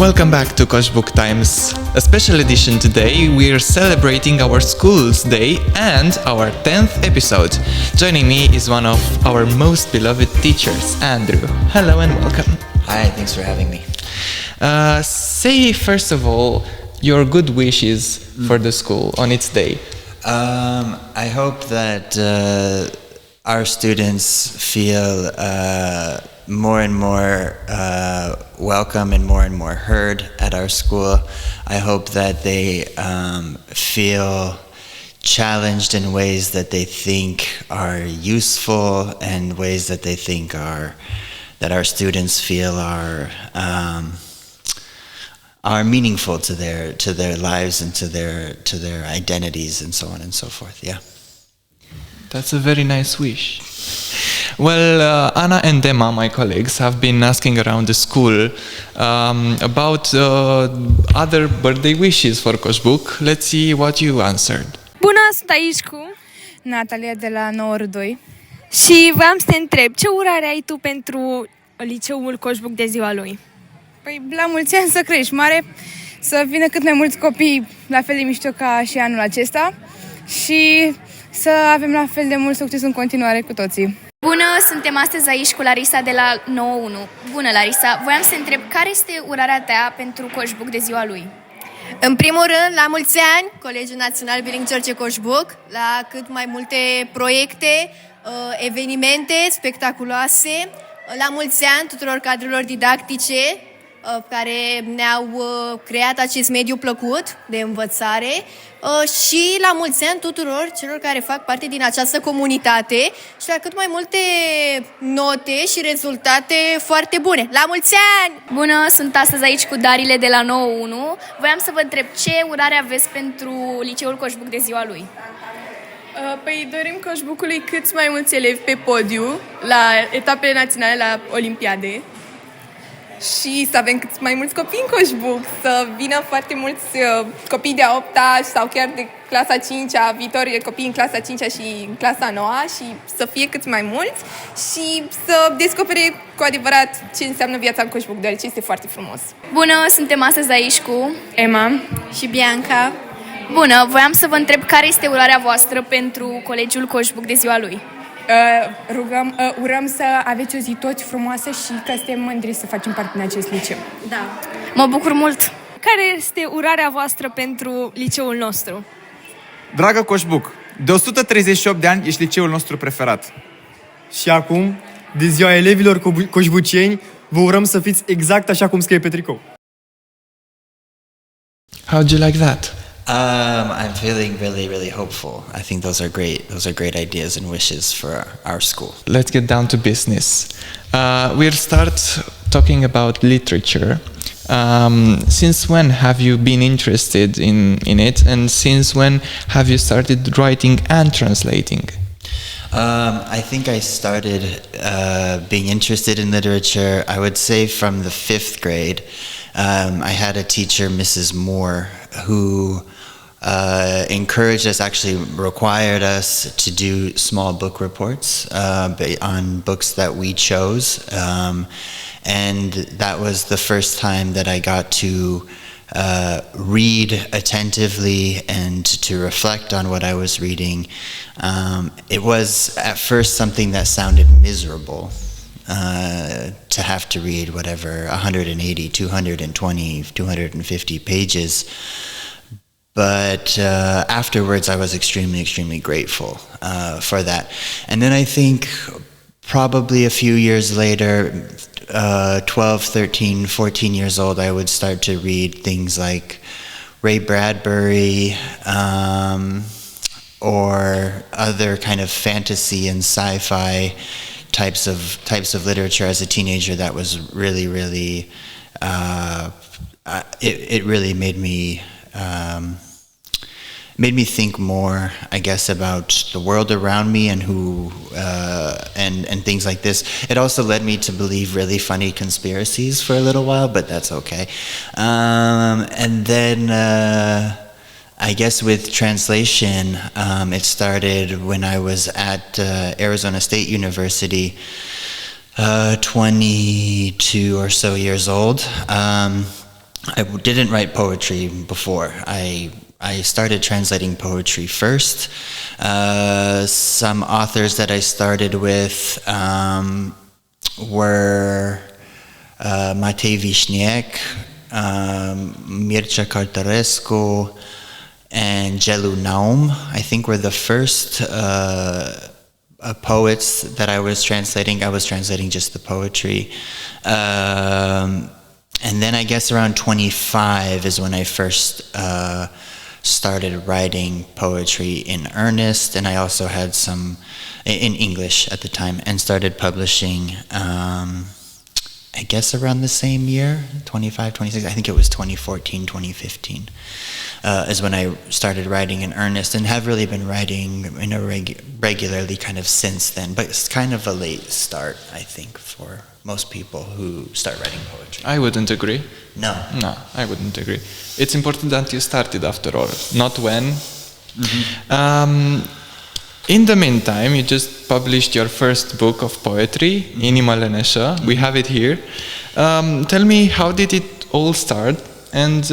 Welcome back to Coșbuc Times, a special edition today. We're celebrating our school's day and our 10th episode. Joining me is one of our most beloved teachers, Andrew. Hello and welcome. Hi, thanks for having me. Say first of all your good wishes for the school on its day. I hope that our students feel more and more welcome and more heard at our school. I hope that they feel challenged in ways that they think are useful and ways that they think are that our students feel are meaningful to their lives and to their identities and so on and so forth. Yeah. That's a very nice wish. Well, Anna and Emma, my colleagues, have been asking around the school about other birthday wishes for Coșbuc. Let's see what you answered. Bună, sunt aici cu Natalia de la 9-2 și voiam să te întreb, ce urare ai tu pentru liceul Coșbuc de ziua lui? Păi, la mulți ani să crești mare, să vină cât mai mulți copii la fel de mișto ca și anul acesta și să avem la fel de mult succes în continuare cu toții. Bună, suntem astăzi aici cu Larisa de la 9-1. Bună, Larisa, voiam să întreb care este urarea ta pentru Coșbuc de ziua lui? În primul rând, la mulți ani, Colegiul Național Biling George Coșbuc, la cât mai multe proiecte, evenimente spectaculoase, la mulți ani tuturor cadrelor didactice care ne-au creat acest mediu plăcut de învățare și la mulți ani tuturor celor care fac parte din această comunitate și la cât mai multe note și rezultate foarte bune. La mulți ani! Bună, sunt astăzi aici cu Darile de la 9-1. Voiam să vă întreb ce urare aveți pentru liceul Coșbuc de ziua lui? Păi dorim Coșbucului cât mai mulți elevi pe podiu la etapele naționale, la olimpiade. Și să avem cât mai mulți copii în Coșbuc, să vină foarte mulți copii de a 8-a sau chiar de clasa 5-a, viitori copii în clasa 5-a și în clasa 9-a și să fie cât mai mulți și să descopere cu adevărat ce înseamnă viața în Coșbuc, deoarece este foarte frumos. Bună, suntem astăzi aici cu Emma și Bianca. Bună, voiam să vă întreb care este urarea voastră pentru Colegiul Coșbuc de ziua lui? Urăm să aveți o zi toți frumoasă și că suntem mândri să facem parte din acest liceu. Da. Mă bucur mult! Care este urarea voastră pentru liceul nostru? Dragă Coșbuc, de 138 de ani ești liceul nostru preferat. Și acum, de ziua elevilor coșbucieni, vă urăm să fiți exact așa cum scrie pe tricou. How'd you like that? I'm feeling really hopeful. I think those are great ideas and wishes for our school. Let's get down to business. We'll start talking about literature. Since when have you been interested in it, and since when have you started writing and translating? I think I started being interested in literature, I would say, from the 5th grade. I had a teacher, Mrs. Moore, who encouraged us, actually required us to do small book reports on books that we chose. And that was the first time that I got to read attentively and to reflect on what I was reading. It was at first something that sounded miserable. To have to read whatever 180, 220, 250 pages. But afterwards I was extremely grateful for that. And then I think probably a few years later, 12, 13, 14 years old, I would start to read things like Ray Bradbury or other kind of fantasy and sci-fi types of literature as a teenager. That was really it really made me think more, I guess, about the world around me and who and things like this. It also led me to believe really funny conspiracies for a little while, but that's okay. And then I guess with translation, it started when I was at Arizona State University, 22 or so years old. I didn't write poetry before. I started translating poetry first. Some authors that I started with were Matei Vișniec, Mircea Cărtărescu, and Gelu Naum, I think were the first poets that I was translating. I was translating just the poetry. And then I guess around 25 is when I first started writing poetry in earnest, and I also had some in English at the time, and started publishing I guess around the same year, 25, 26, I think it was 2014, 2015, is when I started writing in earnest, and have really been writing in a regularly kind of since then, but it's kind of a late start, I think, for most people who start writing poetry. I wouldn't agree. No, I wouldn't agree. It's important that you started after all, not when. In the meantime, you just published your first book of poetry, Inimă, leneșă. We have it here. Tell me, how did it all start, and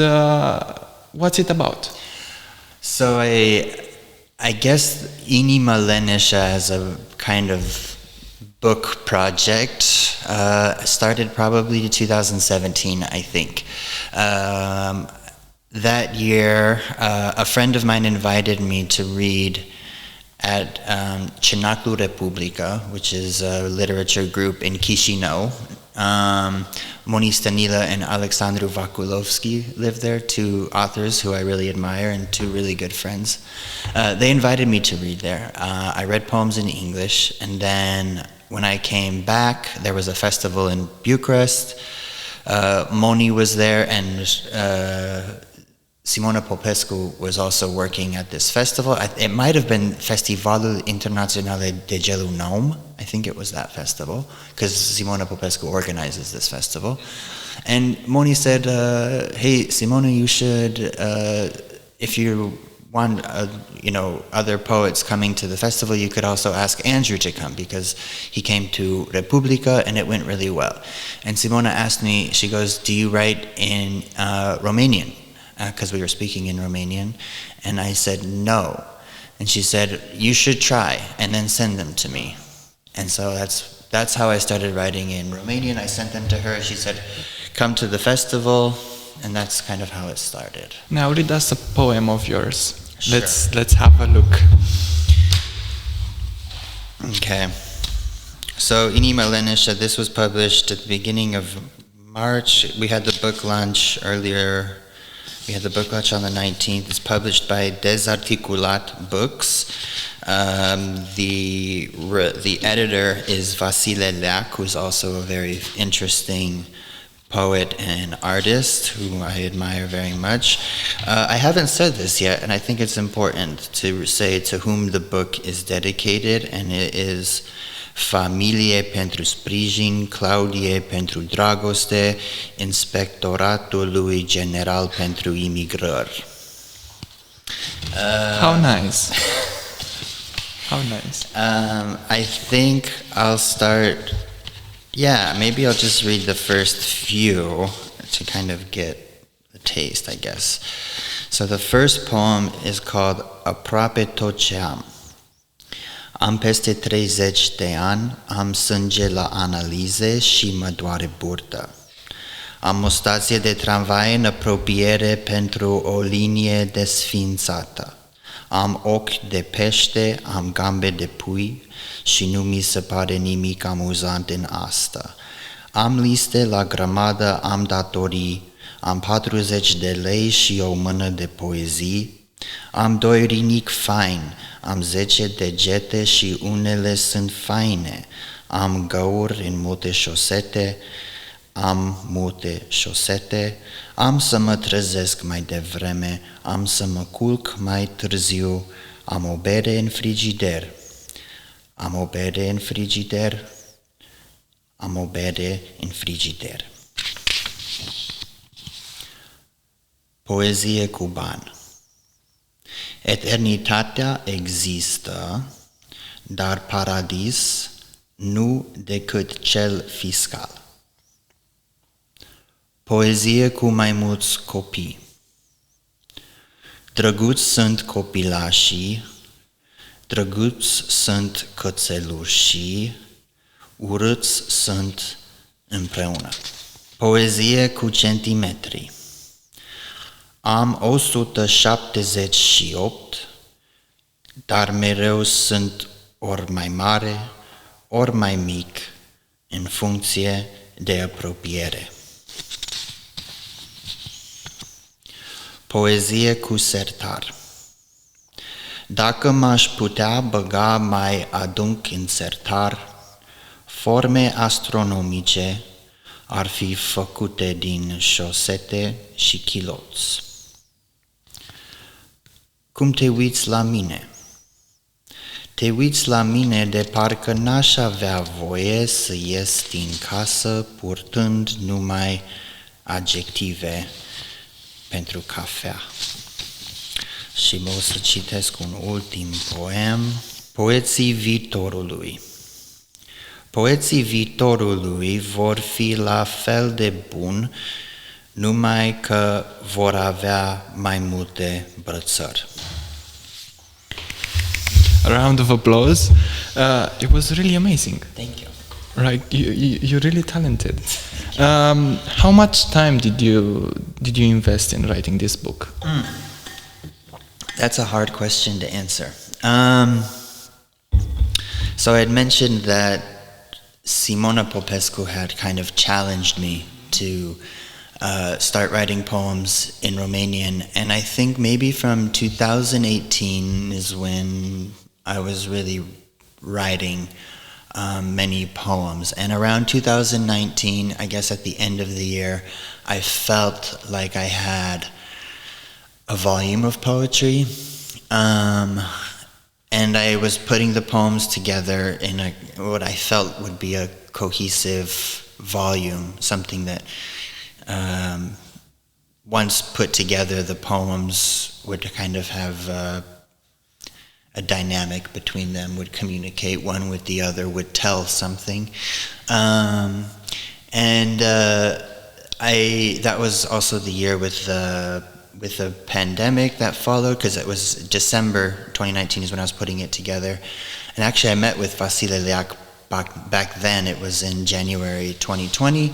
what's it about? So I guess Inimă, leneșă as a kind of book project started probably 2017, I think. That year, a friend of mine invited me to read at Cenaclu Republica, which is a literature group in Chișinău. Moni Stanila and Alexandru Vakulovski live there, two authors who I really admire and two really good friends. They invited me to read there. I read poems in English, and then when I came back, there was a festival in Bucharest. Moni was there, and Simona Popescu was also working at this festival. It might have been Festivalul Internațional de Gelu Naum. I think it was that festival, because Simona Popescu organizes this festival. And Moni said, hey, Simona, you should, if you want, other poets coming to the festival, you could also ask Andrew to come, because he came to Republica and it went really well. And Simona asked me, she goes, do you write in Romanian? Because we were speaking in Romanian, and I said no. And she said, you should try, and then send them to me. And so that's how I started writing in Romanian. I sent them to her. She said, come to the festival, and that's kind of how it started. Now read us a poem of yours. Sure. Let's have a look. Okay. So Inimă, leneșă, this was published at the beginning of March. We had the book launch earlier. We had the book launch on the 19th. It's published by Dezarticulat Books. The editor is Vasile Leac, who's also a very interesting poet and artist who I admire very much. I haven't said this yet, and I think it's important to say to whom the book is dedicated, and it is Familie pentru sprijin, Claudie pentru dragoste, Inspectoratului General pentru imigrări. How nice. How nice. I think I'll start, maybe I'll just read the first few to kind of get the taste, I guess. So the first poem is called Aproape tot ce am. Am peste 30 de ani, am sânge la analize și mă doare burtă. Am o stație de tramvai în apropiere pentru o linie desfințată. Am ochi de pește, am gambe de pui și nu mi se pare nimic amuzant în asta. Am liste la grămadă, am datorii, am 40 de lei și o mână de poezii. Am 2 rinichi faini, am 10 degete și unele sunt faine. Am găuri în multe șosete, am să mă trezesc mai devreme, am să mă culc mai târziu, am o bere în frigider. Am o bere în frigider, am o bere în frigider. Poezie cu bani. Eternitatea există, dar paradis nu decât cel fiscal. Poezie cu mai mulți copii. Drăguți sunt copilașii, drăguți sunt cățelușii, urâți sunt împreună. Poezie cu centimetri. Am 178, dar mereu sunt ori mai mare, ori mai mic, în funcție de apropiere. Poezie cu sertar. Dacă m-aș putea băga mai adânc în sertar, forme astronomice ar fi făcute din șosete și chiloți. Cum te uiți la mine? Te uiți la mine de parcă n-aș avea voie să ies din casă purtând numai adjective pentru cafea. Și o să citesc un ultim poem. Poeții viitorului. Poeții viitorului vor fi la fel de buni, numai că vor avea mai multe brățări. A round of applause. It was really amazing. Thank you. Right, you're really talented. How much time did you invest in writing this book? That's a hard question to answer. So I had mentioned that Simona Popescu had kind of challenged me to start writing poems in Romanian, and I think maybe from 2018 is when I was really writing many poems. And around 2019, I guess at the end of the year, I felt like I had a volume of poetry, and I was putting the poems together in what I felt would be a cohesive volume, something that once put together, the poems would kind of have a dynamic between them, would communicate one with the other, would tell something. That was also the year with the pandemic that followed, because it was December 2019 is when I was putting it together. And actually I met with Vasile Leac back then. It was in January 2020.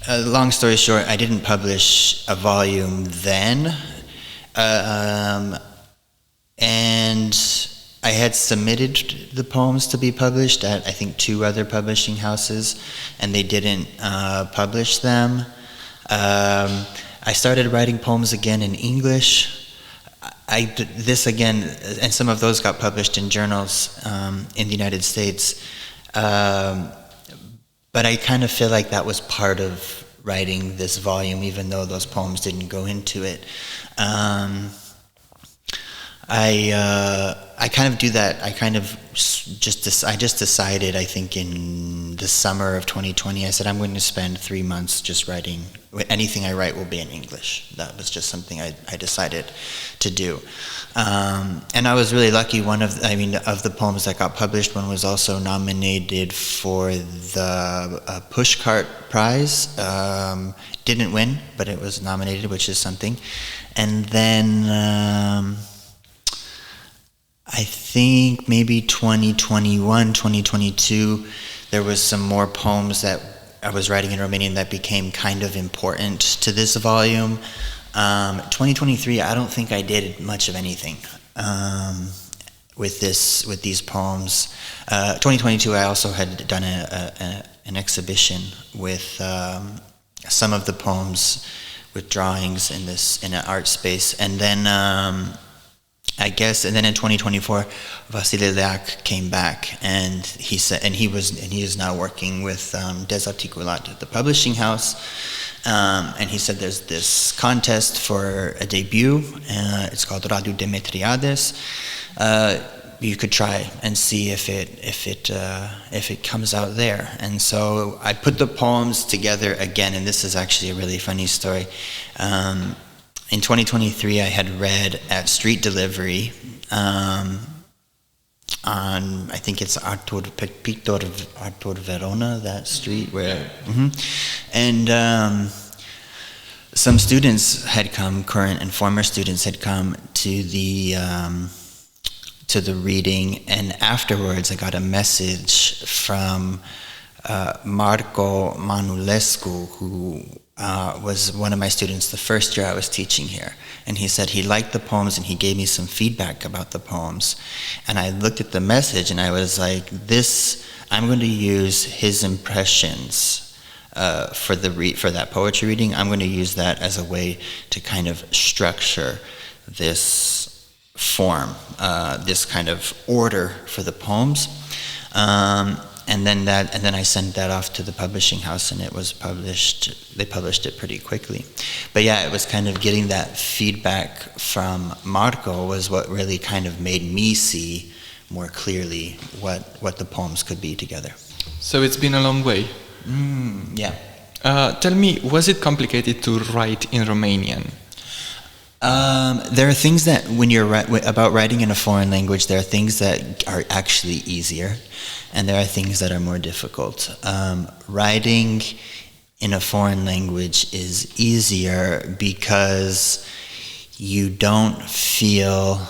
Long story short, I didn't publish a volume then. And I had submitted the poems to be published at, I think, 2 other publishing houses, and they didn't publish them. I started writing poems again in English. I did this again, and some of those got published in journals in the United States. But I kind of feel like that was part of writing this volume, even though those poems didn't go into it. I kind of do that. I just decided, I think in the summer of 2020, I said I'm going to spend 3 months just writing. Anything I write will be in English. That was just something I decided to do. And I was really lucky. Of the poems that got published, one was also nominated for the Pushcart Prize. Didn't win, but it was nominated, which is something. And then I think maybe 2021, 2022, there was some more poems that I was writing in Romanian that became kind of important to this volume. 2023, I don't think I did much of anything with these poems. 2022, I also had done an exhibition with some of the poems with drawings in an art space, and then and then in 2024, Vasile Leac came back, and he said, and he is now working with Desarticulat at the publishing house, and he said there's this contest for a debut. It's called Radu Demetriades. You could try and see if it comes out there. And so I put the poems together again, and this is actually a really funny story. In 2023, I had read at Street Delivery on, I think it's Artur Verona, that street where, and some students had come, current and former students had come to the reading, and afterwards I got a message from Marco Manulescu, who was one of my students the first year I was teaching here. And he said he liked the poems and he gave me some feedback about the poems. And I looked at the message and I was like, I'm going to use his impressions for that poetry reading. I'm going to use that as a way to kind of structure this form, this kind of order for the poems. And then I sent that off to the publishing house, and it was published. They published it pretty quickly. But yeah, it was kind of getting that feedback from Marco was what really kind of made me see more clearly what the poems could be together. So it's been a long way. Yeah. Tell me, was it complicated to write in Romanian? There are things that when about writing in a foreign language, there are things that are actually easier, and there are things that are more difficult. Writing in a foreign language is easier because you don't feel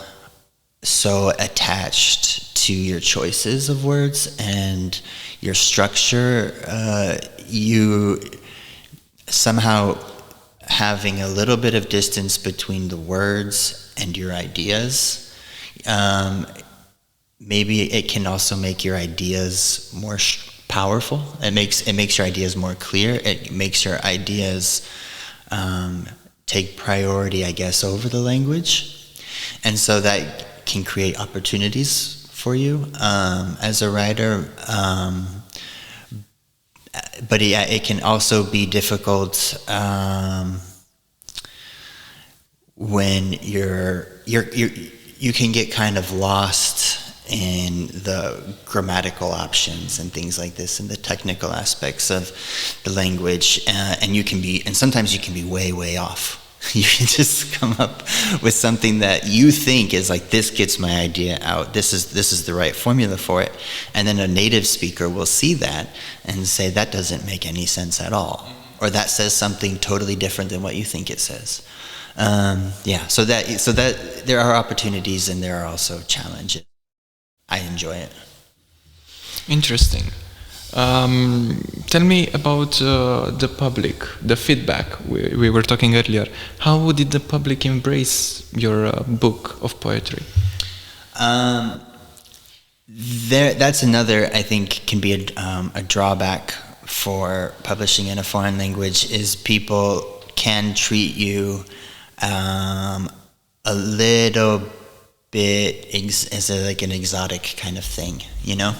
so attached to your choices of words and your structure. You somehow having a little bit of distance between the words and your ideas. Maybe it can also make your ideas more powerful. It makes your ideas more clear. It makes your ideas take priority, I guess, over the language. And so that can create opportunities for you as a writer. But yeah, it can also be difficult when you can get kind of lost in the grammatical options and things like this, and the technical aspects of the language, and sometimes you can be way off. You can just come up with something that you think is like, this gets my idea out, this is the right formula for it, and then a native speaker will see that and say, that doesn't make any sense at all, or that says something totally different than what you think it says. So that there are opportunities and there are also challenges. I enjoy it. Interesting. Tell me about the public, the feedback we were talking earlier. How did the public embrace your book of poetry? That's another, I think, can be a drawback for publishing in a foreign language, is people can treat you a little bit as like an exotic kind of thing, you know,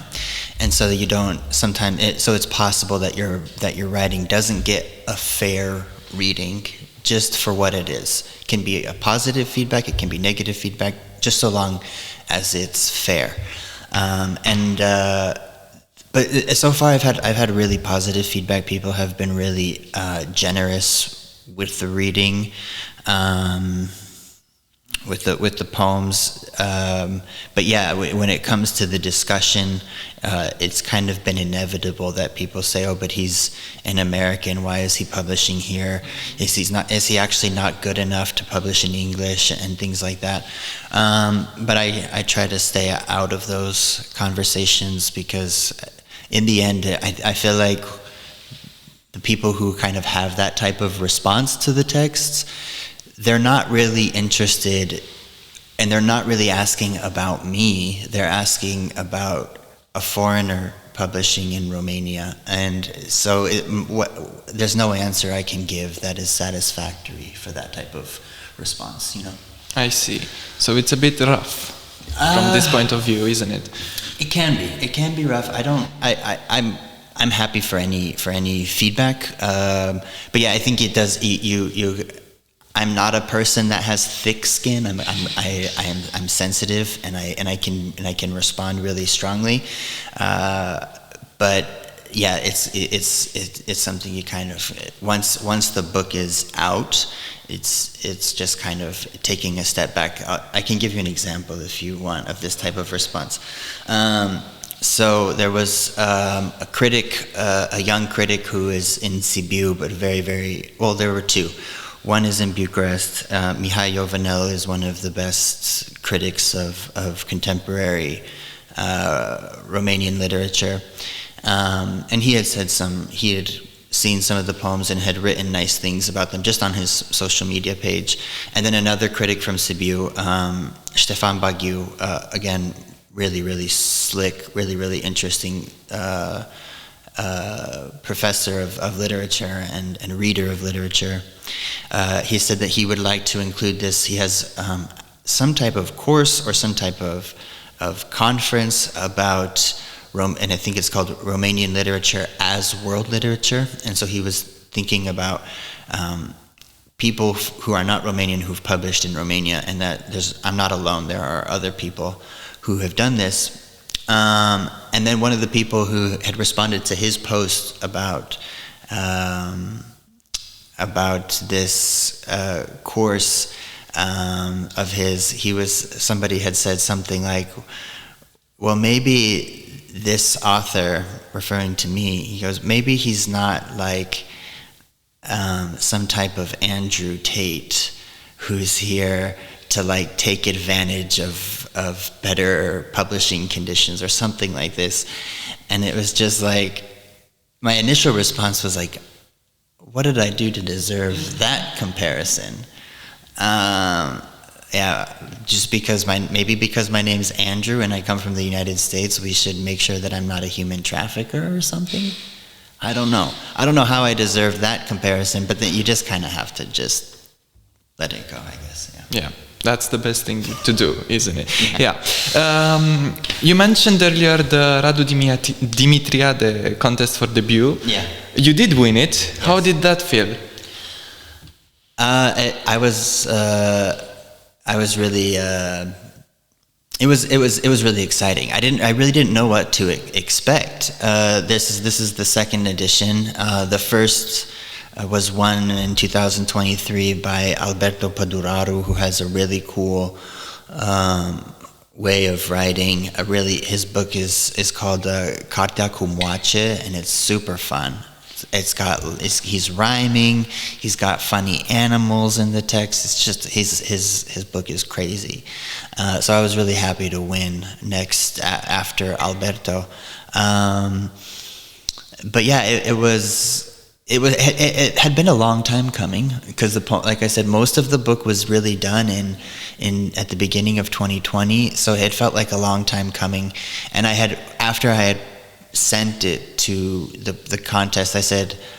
and so you don't sometimes. So it's possible that your writing doesn't get a fair reading just for what it is. It can be a positive feedback, it can be negative feedback, just so long as it's fair. But so far I've had really positive feedback. People have been really generous with the reading. With the poems, but yeah, when it comes to the discussion, it's kind of been inevitable that people say, "Oh, but he's an American. Why is he publishing here? Is he actually not good enough to publish in English?" and things like that. But I try to stay out of those conversations, because in the end, I feel like the people who kind of have that type of response to the texts, they're not really interested, and they're not really asking about me. They're asking about a foreigner publishing in Romania. And so there's no answer I can give that is satisfactory for that type of response, you know? I see. So it's a bit rough from this point of view, isn't it? It can be. It can be rough. I'm happy for any feedback. But yeah, I think it does. I'm not a person that has thick skin. I'm sensitive, and I can respond really strongly. But yeah, it's something you kind of once the book is out, it's just kind of taking a step back. I can give you an example if you want of this type of response. So there was a critic, a young critic who is in Sibiu, but there were two. One is in Bucharest. Mihai Iovenel is one of the best critics of contemporary Romanian literature. And he had seen some of the poems and had written nice things about them just on his social media page. And then another critic from Sibiu, Ștefan Bagiu, again, really, really slick, really, really interesting professor of literature and reader of literature. He said that he would like to include this. He has some type of course or some type of conference about and I think it's called Romanian literature as world literature. And so he was thinking about people who are not Romanian who've published in Romania, and that I'm not alone. There are other people who have done this. And then one of the people who had responded to his post about this course of his, somebody had said something like, well, maybe this author, referring to me, he goes, maybe he's not like some type of Andrew Tate who's here to like take advantage of better publishing conditions or something like this. And it was just like, my initial response was like, what did I do to deserve that comparison? Yeah, just because maybe because my name's Andrew and I come from the United States, we should make sure that I'm not a human trafficker or something. I don't know. I don't know how I deserve that comparison, but then you just kind of have to just let it go, I guess. Yeah, that's the best thing to do, isn't it? Yeah. You mentioned earlier the Radu Dimitriade contest for debut. Yeah. You did win it. Yes. How did that feel? I was really. It was really exciting. I really didn't know what to expect. This is the second edition. The first was won in 2023 by Alberto Păduraru, who has a really cool way of writing. His book is called Cartea cu Moace, and it's super fun. He's rhyming. He's got funny animals in the text. It's just his book is crazy. So I was really happy to win next after Alberto. But yeah, it had been a long time coming because like I said, most of the book was really done at the beginning of 2020. So it felt like a long time coming. And after I had sent it to the contest,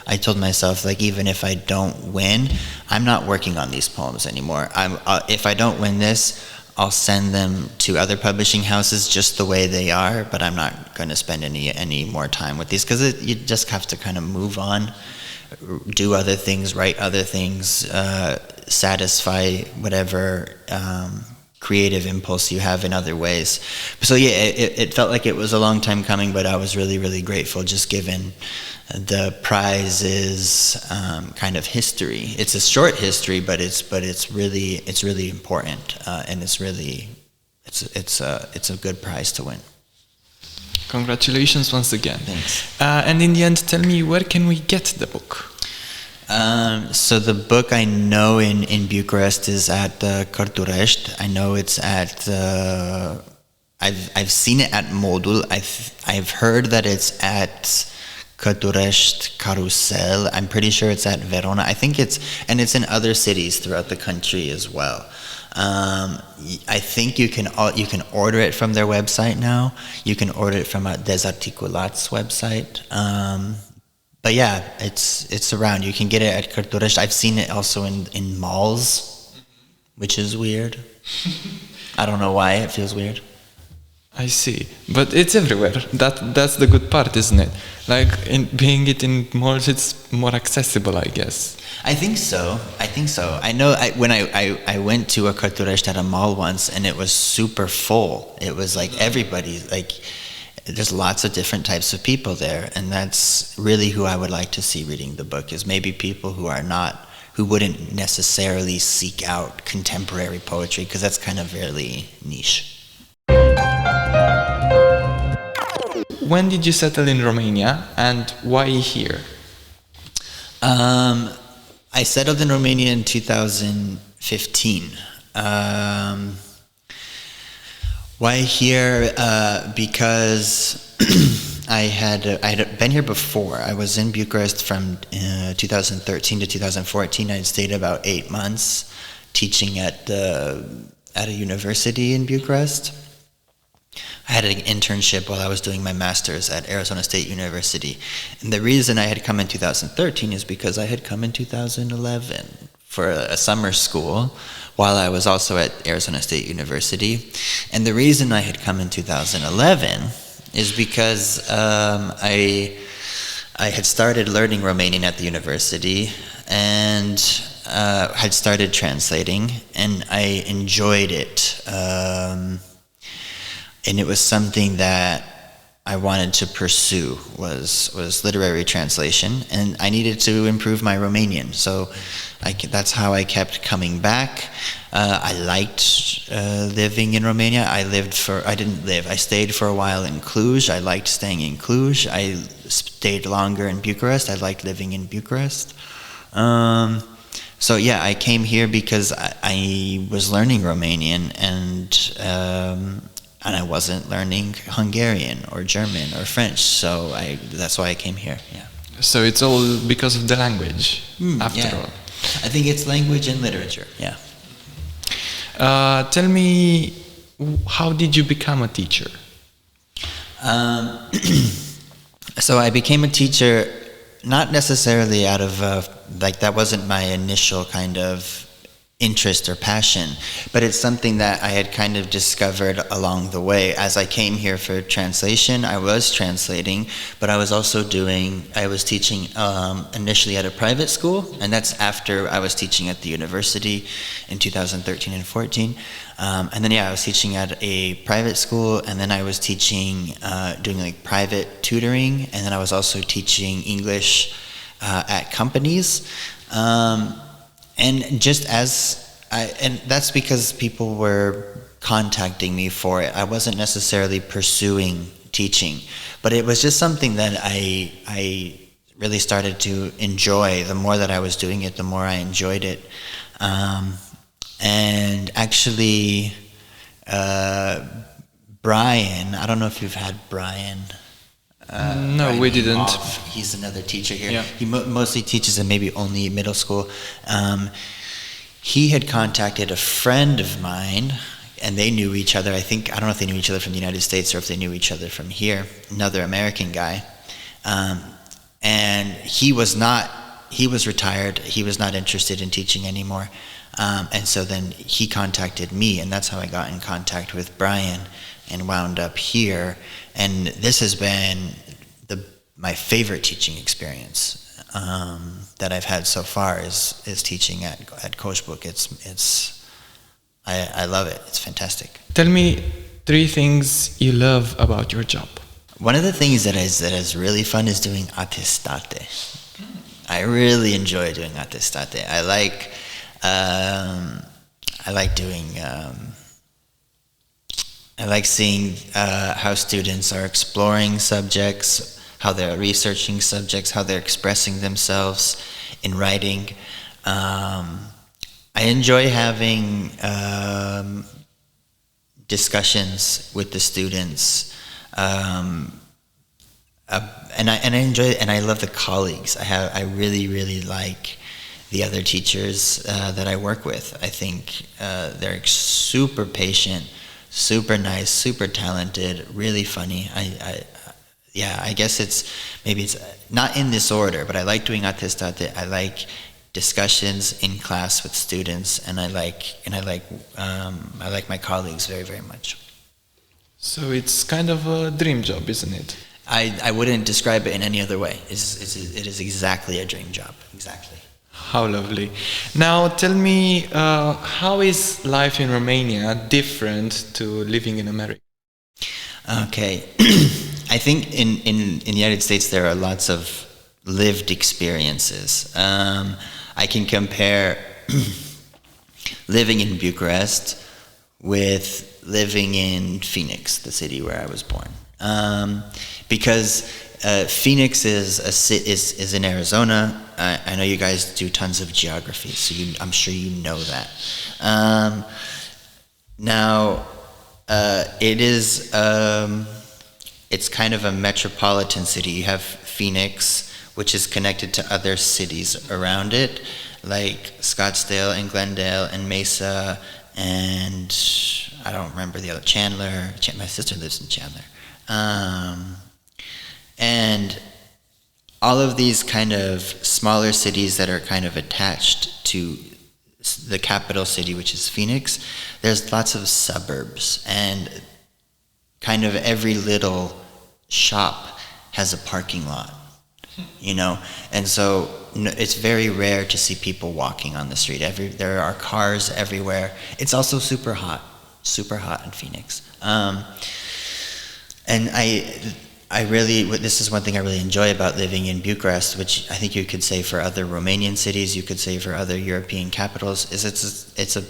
I told myself, like, even if I don't win, I'm not working on these poems anymore. If I don't win this, I'll send them to other publishing houses just the way they are, but I'm not going to spend any more time with these because you just have to kind of move on, do other things, write other things, satisfy whatever creative impulse you have in other ways. So yeah, it felt like it was a long time coming, but I was really, really grateful just given the prize's kind of history. It's a short history, but it's really important, and it's a good prize to win. Congratulations once again. Thanks. And in the end, tell me, where can we get the book? So the book I know in Bucharest is at Cărturești. I know it's at. I've seen it at Modul. I've heard that it's at Cărturești Carousel. I'm pretty sure it's at Verona. I think it's in other cities throughout the country as well. I think you can order it from their website now. You can order it from Dezarticulat's website. But yeah, it's around. You can get it at Cărturești. I've seen it also in malls, which is weird. I don't know why it feels weird. I see, but it's everywhere. That's the good part, isn't it? Like being in malls, it's more accessible, I guess. I think so. I know when I went to a Cărturești at a mall once, and it was super full. It was like everybody, like there's lots of different types of people there, and that's really who I would like to see reading the book, is maybe people who are not who wouldn't necessarily seek out contemporary poetry, because that's kind of really niche. When did you settle in Romania and why here? I settled in Romania in 2015. Why here? Because I had been here before. I was in Bucharest from 2013 to 2014. I had stayed about 8 months teaching at a university in Bucharest. I had an internship while I was doing my master's at Arizona State University. And the reason I had come in 2013 is because I had come in 2011 for a summer school while I was also at Arizona State University. And the reason I had come in 2011 is because I had started learning Romanian at the university and had started translating, and I enjoyed it. And it was something that I wanted to pursue, was literary translation, and I needed to improve my Romanian. So that's how I kept coming back. I liked living in Romania. I stayed for a while in Cluj. I liked staying in Cluj. I stayed longer in Bucharest. I liked living in Bucharest. So yeah, I came here because I was learning Romanian, and I wasn't learning Hungarian or German or French, so that's why I came here. Yeah. So it's all because of the language, after all. I think it's language and literature. Yeah. Tell me, how did you become a teacher? So I became a teacher not necessarily out of that wasn't my initial kind of interest or passion, but it's something that I had kind of discovered along the way. As I came here for translation, I was translating, but I was also teaching initially at a private school, and that's after I was teaching at the university in 2013 and 14. And then I was teaching at a private school, and then I was teaching, doing like private tutoring, and then I was also teaching English at companies. And and that's because people were contacting me for it. I wasn't necessarily pursuing teaching, but it was just something that I really started to enjoy. The more that I was doing it, the more I enjoyed it. And actually, Brian, I don't know if you've had Brian. No, Brian we didn't. He's another teacher here. Yeah. He mostly teaches in maybe only middle school. He had contacted a friend of mine, and they knew each other. I don't know if they knew each other from the United States or if they knew each other from here. Another American guy, and he was retired. He was not interested in teaching anymore, and so then he contacted me, and that's how I got in contact with Brian and wound up here. And this has been my favorite teaching experience that I've had so far is teaching at Coșbuc. I love it. It's fantastic. Tell me 3 things you love about your job. One of the things that is really fun is doing attestate. I really enjoy doing attestate. I like seeing how students are exploring subjects, how they're researching subjects, how they're expressing themselves in writing. I enjoy having discussions with the students, and I enjoy it, and I love the colleagues. I really like the other teachers that I work with. I think they're super patient, super nice, super talented, really funny. I guess it's not in this order, but I like doing attestate. I like discussions in class with students, and I like my colleagues very, very much. So it's kind of a dream job, isn't it? I wouldn't describe it in any other way. It is exactly a dream job. Exactly. How lovely. Now tell me, how is life in Romania different to living in America? Okay. I think in the United States there are lots of lived experiences. I can compare living in Bucharest with living in Phoenix, the city where I was born, because Phoenix is in Arizona. I know you guys do tons of geography, so I'm sure you know that. Now, it's kind of a metropolitan city. You have Phoenix, which is connected to other cities around it, like Scottsdale and Glendale and Mesa, and I don't remember the other, Chandler. My sister lives in Chandler. And all of these kind of smaller cities that are kind of attached to the capital city, which is Phoenix, there's lots of suburbs, and kind of every little shop has a parking lot, you know? And so it's very rare to see people walking on the street. There are cars everywhere. It's also super hot in Phoenix. And this is one thing I really enjoy about living in Bucharest, which I think you could say for other Romanian cities, you could say for other European capitals, is it's a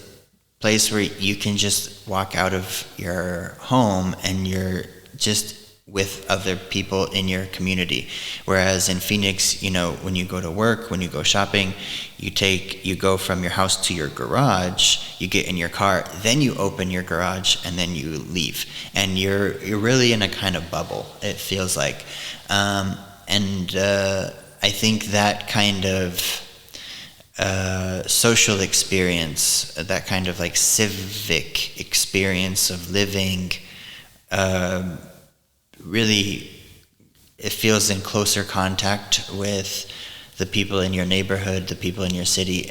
place where you can just walk out of your home and you're just with other people in your community. Whereas in Phoenix, you know, when you go to work, when you go shopping, you go from your house to your garage, you get in your car, then you open your garage, and then you leave. And you're really in a kind of bubble, it feels like. I think that kind of social experience, that kind of like civic experience of living, really, it feels in closer contact with the people in your neighborhood, the people in your city.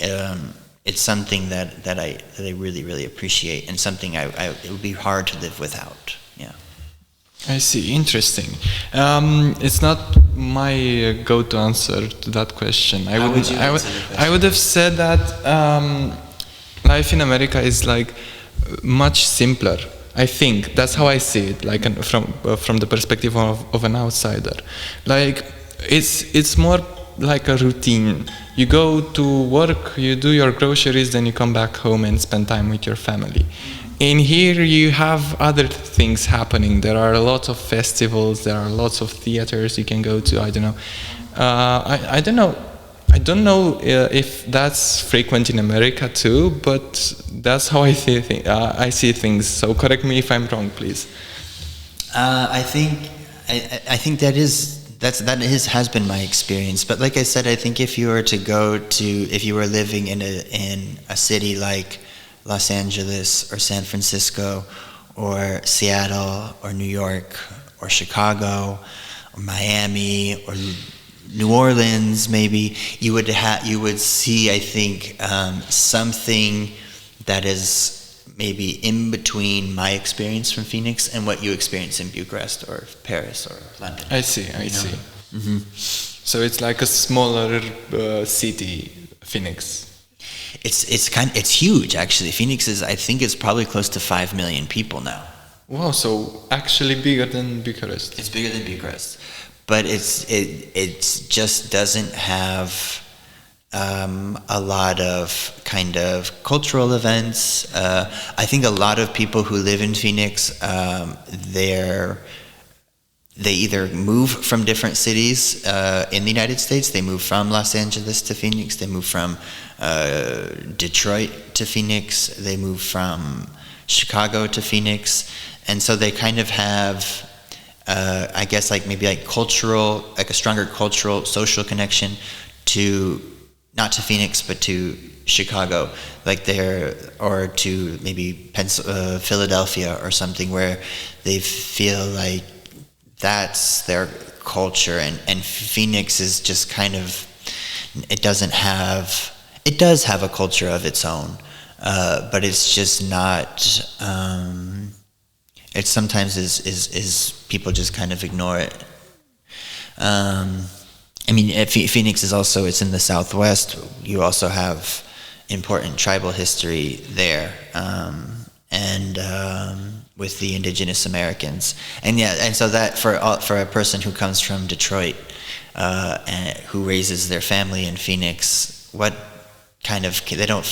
It's something that I really, really appreciate, and something it would be hard to live without. Yeah. I see. Interesting. It's not my go-to answer to that question. I would have said that life in America is like much simpler. I think that's how I see it, like from the perspective of an outsider. Like it's more like a routine. You go to work, you do your groceries, then you come back home and spend time with your family. In here, you have other things happening. There are lots of festivals. There are lots of theaters you can go to. I don't know. I don't know. I don't know if that's frequent in America too, but that's how I see things. So correct me if I'm wrong, please. I think that has been my experience. But like I said, I think if you were living in a city like Los Angeles or San Francisco or Seattle or New York or Chicago or Miami or New Orleans, maybe you would see, I think, something that is maybe in between my experience from Phoenix and what you experience in Bucharest or Paris or London. I see. Mm-hmm. So it's like a smaller city, Phoenix. It's huge, actually. Phoenix I think it's probably close to 5 million people now. Wow, so actually bigger than Bucharest. It's bigger than Bucharest. But it just doesn't have a lot of kind of cultural events. I think a lot of people who live in Phoenix, they either move from different cities in the United States. They move from Los Angeles to Phoenix. They move from Detroit to Phoenix. They move from Chicago to Phoenix. And so they kind of have, I guess, like maybe like cultural, like a stronger cultural, social connection to, not to Phoenix, but to Chicago, or to maybe Philadelphia or something, where they feel like that's their culture. And Phoenix is just kind of, it does have a culture of its own, but it's just not, it sometimes is people just kind of ignore it. I mean, Phoenix is also, it's in the Southwest. You also have important tribal history there, and with the indigenous Americans. And so that for a person who comes from Detroit, and who raises their family in Phoenix, they don't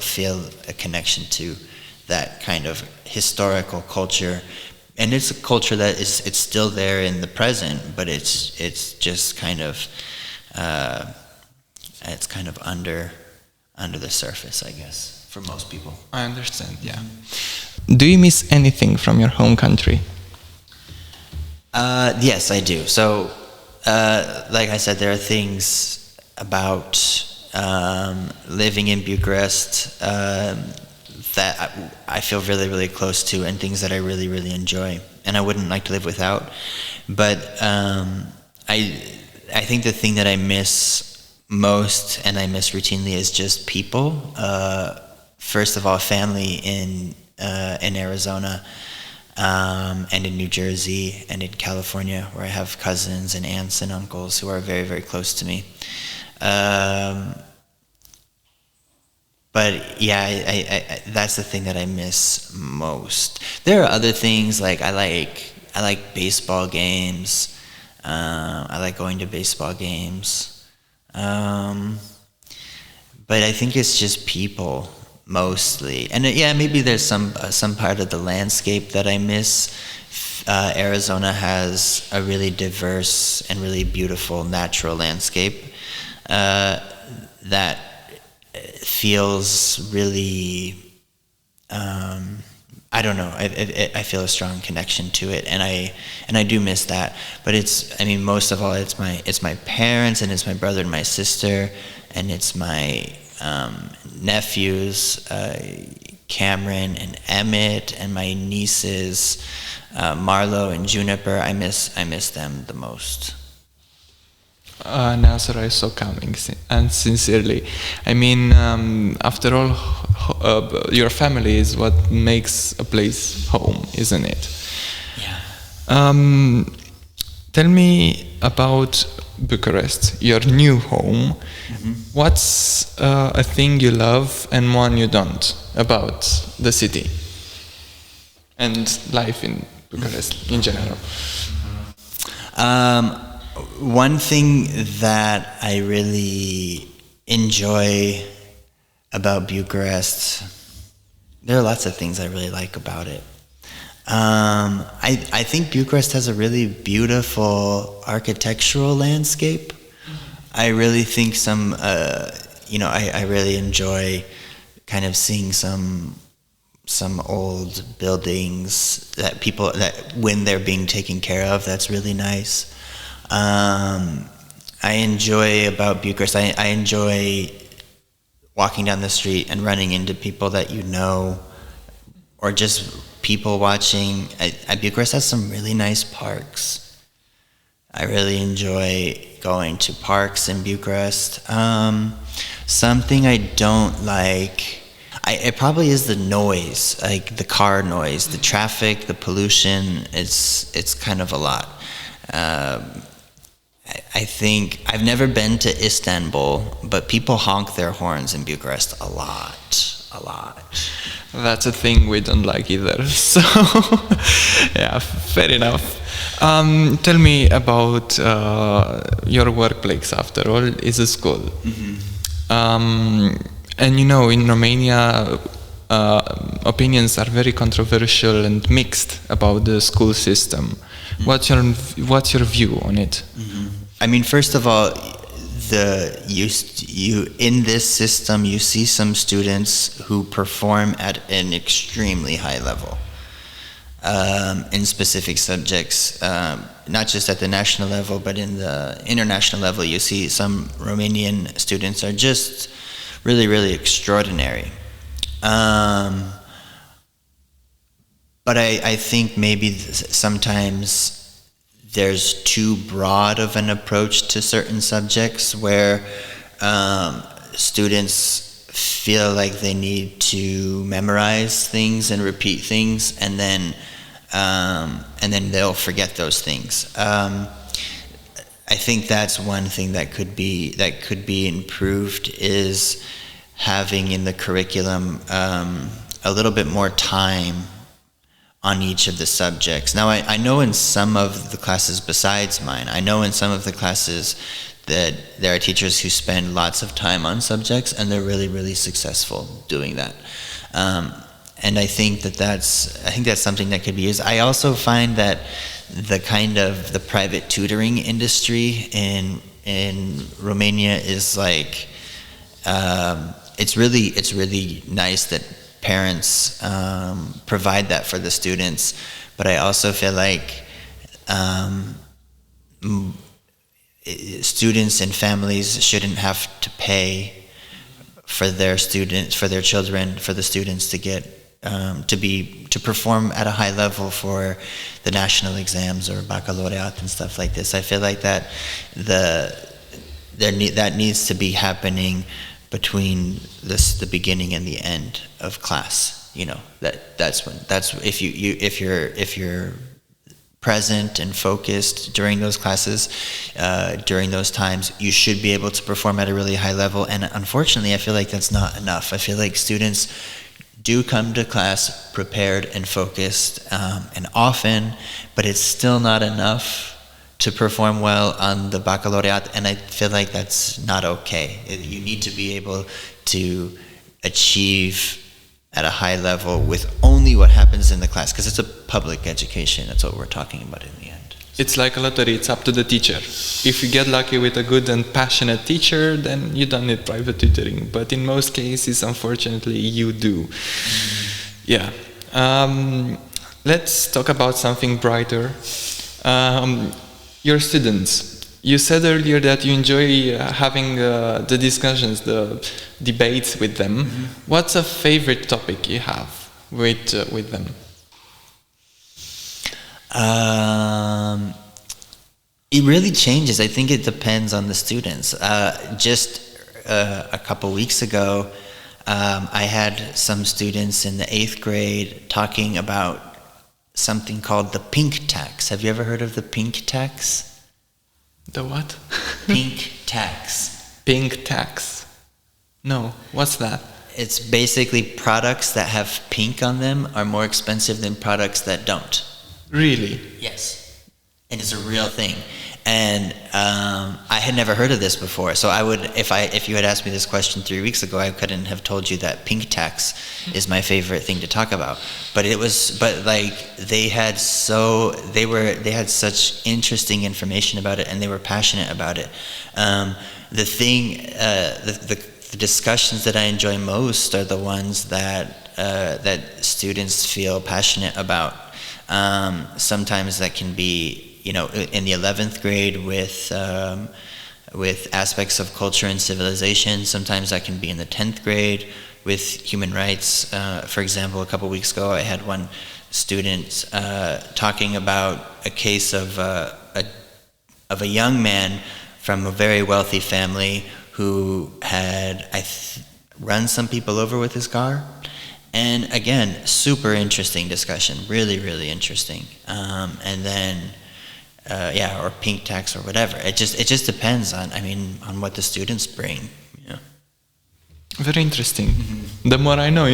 feel a connection to that kind of historical culture. And it's a culture that it's still there in the present, but it's just kind of it's kind of under the surface, I guess, for most people. I understand, yeah. Do you miss anything from your home country? Yes, I do. So, like I said, there are things about living in Bucharest that I feel really, really close to, and things that I really, really enjoy, and I wouldn't like to live without. But I think the thing that I miss most, and I miss routinely, is just people. First of all, family in Arizona, and in New Jersey, and in California, where I have cousins and aunts and uncles who are very, very close to me. But yeah, I that's the thing that I miss most. There are other things, like I like baseball games. I like going to baseball games. But I think it's just people mostly. And yeah, maybe there's some part of the landscape that I miss. Arizona has a really diverse and really beautiful natural landscape that feels really, I don't know, I feel a strong connection to it, and I do miss that. But most of all, it's my parents, and it's my brother and my sister, and it's my nephews, Cameron and Emmett, and my nieces, Marlo and Juniper. I miss them the most. An answer I saw coming, and sincerely. I mean, after all, your family is what makes a place home, isn't it? Yeah. Tell me about Bucharest, your new home. Mm-hmm. What's a thing you love and one you don't about the city and life in Bucharest in general? One thing that I really enjoy about Bucharest, there are lots of things I really like about it. I think Bucharest has a really beautiful architectural landscape. I really think I really enjoy kind of seeing some old buildings that when they're being taken care of, that's really nice. I enjoy about Bucharest, I enjoy walking down the street and running into people that you know, or just people watching. Bucharest has some really nice parks. I really enjoy going to parks in Bucharest. Something I don't like, it probably is the noise, like the car noise, the traffic, the pollution. It's kind of a lot. I think I've never been to Istanbul, but people honk their horns in Bucharest a lot. That's a thing we don't like either. So, yeah, fair enough. Tell me about your workplace. After all, it's a school. Mm-hmm. And in Romania, opinions are very controversial and mixed about the school system. Mm-hmm. What's your view on it? Mm-hmm. I mean, first of all, you in this system, you see some students who perform at an extremely high level in specific subjects, not just at the national level, but in the international level. You see some Romanian students are just really, really extraordinary. But I think maybe sometimes there's too broad of an approach to certain subjects, where students feel like they need to memorize things and repeat things, and then they'll forget those things. I think that's one thing that could be improved, is having in the curriculum a little bit more time on each of the subjects. Now, I know in some of the classes besides mine, I know in some of the classes that there are teachers who spend lots of time on subjects and they're really, really successful doing that. And I think that's something that could be used. I also find that the private tutoring industry in Romania is like, it's really nice that parents provide that for the students, but I also feel like students and families shouldn't have to pay for their children, for the students to get to perform at a high level for the national exams or baccalaureate and stuff like this. I feel like that that needs to be happening between the beginning and the end of class. You know, that's if you're present and focused during those classes, during those times, you should be able to perform at a really high level. And unfortunately, I feel like that's not enough. I feel like students do come to class prepared and focused and often, but it's still not enough to perform well on the baccalaureate, and I feel like that's not okay. You need to be able to achieve at a high level with only what happens in the class, because it's a public education. That's what we're talking about in the end. It's like a lottery, it's up to the teacher. If you get lucky with a good and passionate teacher, then you don't need private tutoring. But in most cases, unfortunately, you do. Yeah. Let's talk about something brighter. Your students. You said earlier that you enjoy having the discussions, the debates with them. Mm-hmm. What's a favorite topic you have with them? It really changes. I think it depends on the students. Just a couple weeks ago, I had some students in the 8th grade talking about something called the pink tax. Have you ever heard of the pink tax? The what? Pink tax. Pink tax. No, what's that? It's basically products that have pink on them are more expensive than products that don't. Really? Yes. And it's a real thing. And I had never heard of this before. So I would, if you had asked me this question 3 weeks ago, I couldn't have told you that pink tax is my favorite thing to talk about. But they had such interesting information about it, and they were passionate about it. The discussions that I enjoy most are the ones that students feel passionate about. Sometimes that can be, in the 11th grade with aspects of culture and civilization. Sometimes that can be in the 10th grade with human rights. For example, a couple weeks ago, I had one student talking about a case of a young man from a very wealthy family who had run some people over with his car. And again, super interesting discussion, really, really interesting. And then, or pink tax or whatever. It just depends on what the students bring. Yeah. Very interesting. Mm-hmm. The more I know,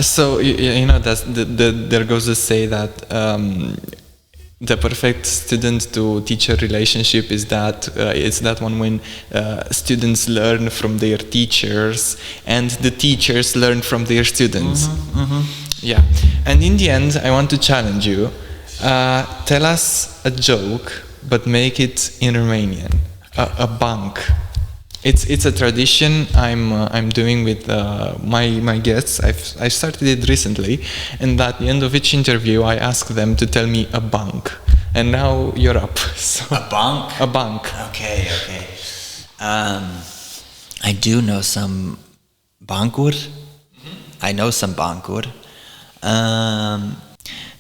So there goes to say that the perfect student to teacher relationship is that it's that one when students learn from their teachers and the teachers learn from their students. Mm-hmm, mm-hmm. Yeah. And in the end, I want to challenge you. Tell us a joke, but make it in Romanian. A bank. It's a tradition I'm doing with my guests. I started it recently, and at the end of each interview, I ask them to tell me a bank. And now you're up. So, a bank? A bank. Okay. I do know some bancuri. Mm-hmm. I know some bancuri.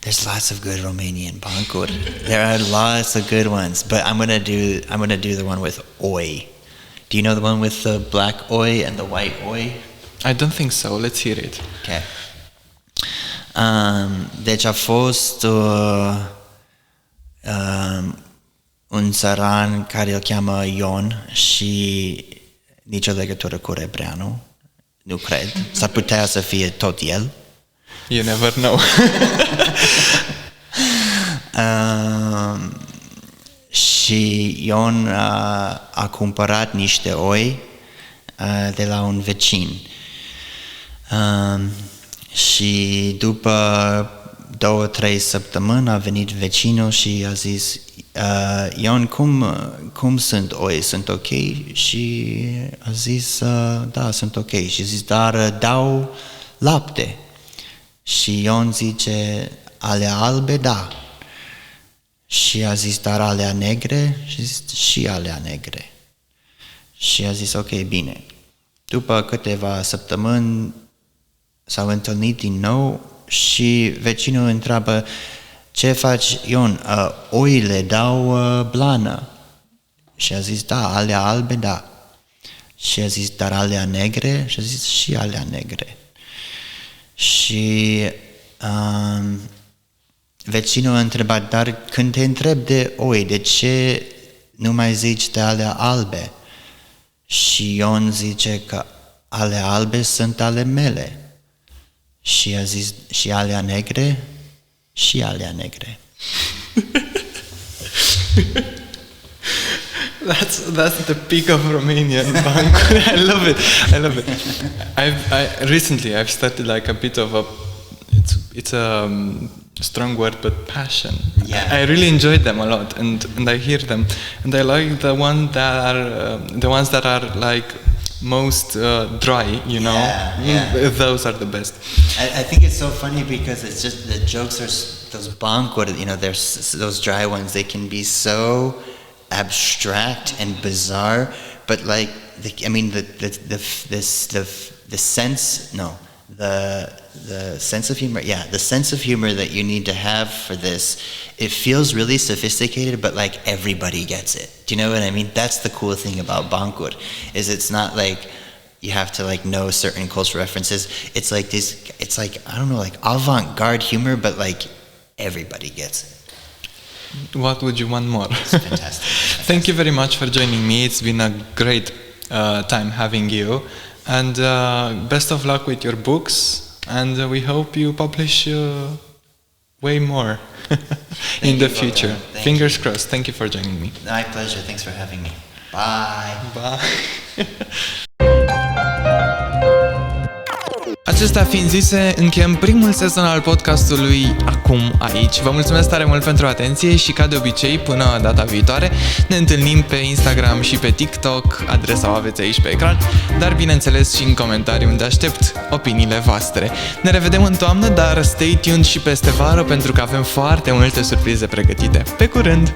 There's lots of good Romanian bancuri. There are lots of good ones, but I'm gonna do the one with oi. Do you know the one with the black oi and the white oi? I don't think so. Let's hear it. Okay. Deci a fost un țăran care îl cheamă Ion și nicio legătură cu Rebreanu. Nu cred. S-ar putea să fie tot el. You never know. Și și Ion a cumpărat niște oi de la un vecin. Și după 2-3 săptămâni a venit vecinul și a zis: Ion, cum sunt oi? Sunt ok? Și a zis: da, sunt ok. Și a zis: dar dau lapte. Și Ion zice: alea albe, da. Și a zis: dar alea negre? Și a zis: și alea negre. Și a zis: ok, bine. După câteva săptămâni s-au întâlnit din nou și vecinul întreabă: ce faci, Ion? Oile dau blană. Și a zis: da, alea albe, da. Și a zis: dar alea negre? Și a zis: și alea negre. Și vecinul a întrebat: dar când te întreb de oi, de ce nu mai zici de alea albe? Și Ion zice că alea albe sunt ale mele. Și a zis: și alea negre? Și alea negre. That's the peak of Romanian Banco. I love it. I love it. Recently I've started like a bit of a it's a strong word, but passion. Yeah. I really enjoy them a lot, and I hear them, and I like the ones that are like most dry, you know. Yeah. Those are the best. I think it's so funny because it's just the jokes are those bancor, you know, there's those dry ones. They can be so abstract and bizarre, but like the sense of humor, the sense of humor that you need to have for this, it feels really sophisticated, but like everybody gets it. Do you know what I mean? That's the cool thing about bancor, is it's not like you have to like know certain cultural references. It's like this, it's like, I don't know, like avant-garde humor, but like everybody gets it. What would you want more? It's fantastic. Thank you very much for joining me. It's been a great time having you, and best of luck with your books, and we hope you publish way more in the future. Fingers crossed. Thank you for joining me. My pleasure. Thanks for having me. Bye. Bye. Acestea fiind zise, încheiem primul sezon al podcastului acum aici. Vă mulțumesc tare mult pentru atenție și, ca de obicei, până data viitoare, ne întâlnim pe Instagram și pe TikTok, adresa o aveți aici pe ecran, dar bineînțeles și în comentarii, unde aștept opiniile voastre. Ne revedem în toamnă, dar stay tuned și peste vară, pentru că avem foarte multe surprize pregătite. Pe curând!